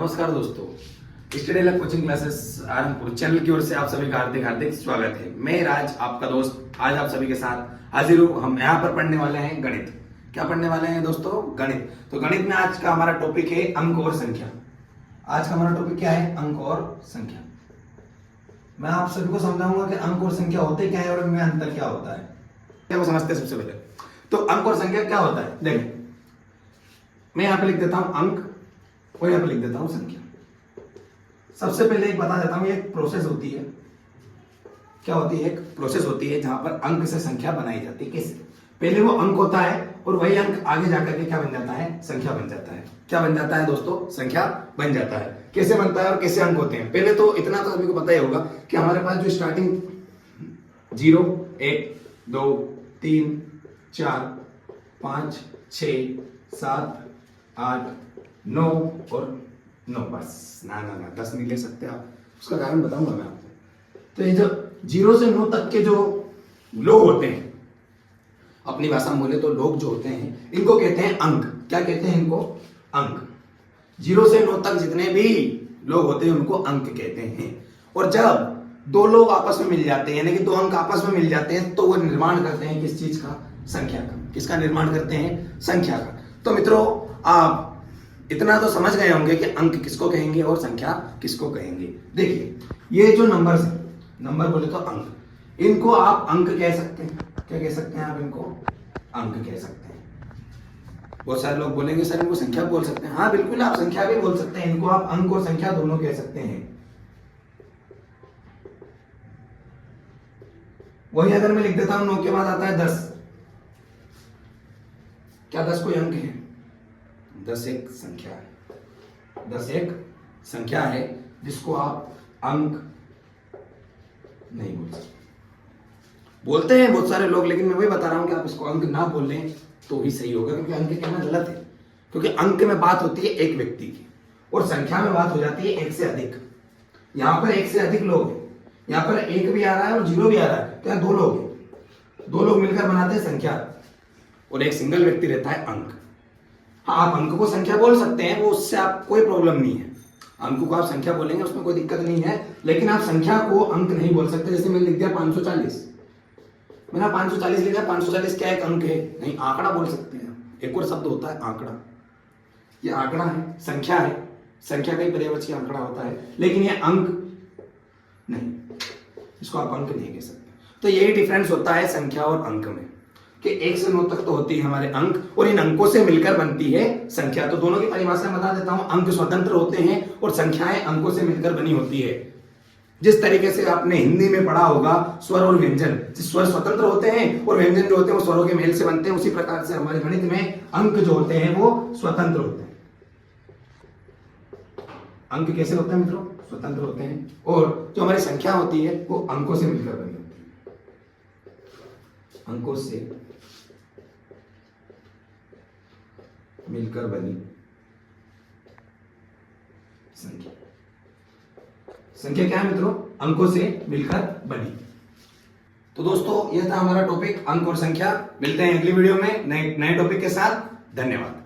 नमस्कार दोस्तों, study luck coaching classes Arambhpur channel की ओर से आप सभी का हार्दिक हार्दिक स्वागत है। मैं राज आपका दोस्त आज आप सभी के साथ हाजिर हूँ। हम यहाँ पर पढ़ने वाले हैं गणित। क्या पढ़ने वाले हैं दोस्तों? गणित। तो गणित में आज का हमारा टॉपिक है अंक और संख्या। आज का हमारा टॉपिक क्या है? अंक और संख्या। मैं आप सभी को समझाऊंगा कि अंक और संख्या होते क्या है और इनमें अंतर क्या होता है। क्या वो समझते हैं? सबसे पहले तो अंक और संख्या क्या होता है देखिए, मैं यहाँ पे लिख देता हूं अंक और यहाँ पे लिख देता हूं संख्या। सबसे पहले एक बता देता हूं, ये एक प्रोसेस होती है। क्या होती है? एक प्रोसेस होती है जहां पर अंक से संख्या बनाई जाती है। कैसे? पहले वो अंक होता है और वही अंक आगे जाकर के क्या बन जाता है? संख्या बन जाता है। क्या बन जाता है दोस्तों? संख्या बन जाता है। कैसे बनता है और कैसे अंक होते हैं? पहले तो इतना तो सभी को पता ही होगा कि हमारे पास जो स्टार्टिंग 0, 1, 2, 3, 4, 5, 6, 7, 8, 9 और 9 बस। ना 10 नहीं ले सकते आप, उसका कारण बताऊंगा मैं आपको। तो ये जो 0 से 9 तक के जो लोग होते हैं, अपनी भाषा में बोले तो लोग जो होते हैं, इनको कहते हैं अंक। क्या कहते हैं इनको? अंक। 0 से 9 तक जितने भी लोग होते हैं उनको अंक कहते हैं। और जब दो लोग आपस में मिल जाते हैं, यानी कि दो अंक आपस में मिल जाते हैं, तो वो निर्माण करते हैं किस चीज का? संख्या का। किसका निर्माण करते हैं? संख्या का। तो मित्रों, आप इतना तो समझ गए होंगे कि अंक किसको कहेंगे और संख्या किसको कहेंगे। देखिए, ये जो नंबर है, नंबर बोले तो अंक, इनको आप अंक कह सकते हैं। क्या कह सकते हैं आप? इनको अंक कह सकते हैं। बहुत सारे लोग बोलेंगे सर इनको संख्या बोल सकते हैं। हाँ बिल्कुल, आप संख्या भी बोल सकते हैं। इनको आप अंक और संख्या दोनों कह सकते हैं। वही अगर मैं लिख देता हूं 9 के बाद आता है 10, क्या 10 कोई अंक है? 10 एक संख्या है। 10 एक संख्या है जिसको आप अंक नहीं बोल सकते। बोलते हैं बहुत सारे लोग, लेकिन मैं वही बता रहा हूं कि आप इसको अंक ना बोल लें तो ही सही होगा, क्योंकि अंक कहना गलत है। क्योंकि अंक में बात होती है एक व्यक्ति की और संख्या में बात हो जाती है एक से अधिक। यहां पर एक से अधिक लोग हैं, यहां पर एक भी आ रहा है और 0 भी आ रहा है, तो यहां 2 लोग हैं। 2 लोग मिलकर बनाते हैं संख्या और एक सिंगल व्यक्ति रहता है अंक। हाँ, आप अंक को संख्या बोल सकते हैं, वो उससे आप कोई प्रॉब्लम नहीं है। अंक को आप संख्या बोलेंगे उसमें कोई दिक्कत नहीं है, लेकिन आप संख्या को अंक नहीं बोल सकते। जैसे मैंने लिख दिया 540, मैंने 540 लिखा। 540 क्या एक अंक है? नहीं, आंकड़ा बोल सकते हैं। एक और शब्द होता है आंकड़ा। ये आंकड़ा है, संख्या है। संख्या का ही पर्यायवाची आंकड़ा होता है, लेकिन ये अंक नहीं, इसको आप अंक नहीं कह सकते। तो यही डिफरेंस होता है संख्या और अंक में, कि 1 से 9 तक तो होती है हमारे अंक और इन अंकों से मिलकर बनती है संख्या। तो दोनों की परिभाषा बता देता हूं। अंक स्वतंत्र होते हैं और संख्याएं अंकों से मिलकर बनी होती है। जिस तरीके से आपने हिंदी में पढ़ा होगा स्वर और व्यंजन, स्वर स्वतंत्र होते हैं और व्यंजन जो होते हैं वो स्वरों के मेल से बनते हैं, उसी प्रकार से हमारे गणित में अंक जो होते हैं वो स्वतंत्र होते हैं। अंक कैसे होते हैं मित्रों? स्वतंत्र होते हैं। और जो हमारी संख्या होती है वो अंकों से मिलकर बनी होती है। अंकों से मिलकर बनी संख्या। संख्या क्या है मित्रों? अंकों से मिलकर बनी। तो दोस्तों, यह था हमारा टॉपिक अंक और संख्या। मिलते हैं अगली वीडियो में नए टॉपिक के साथ। धन्यवाद।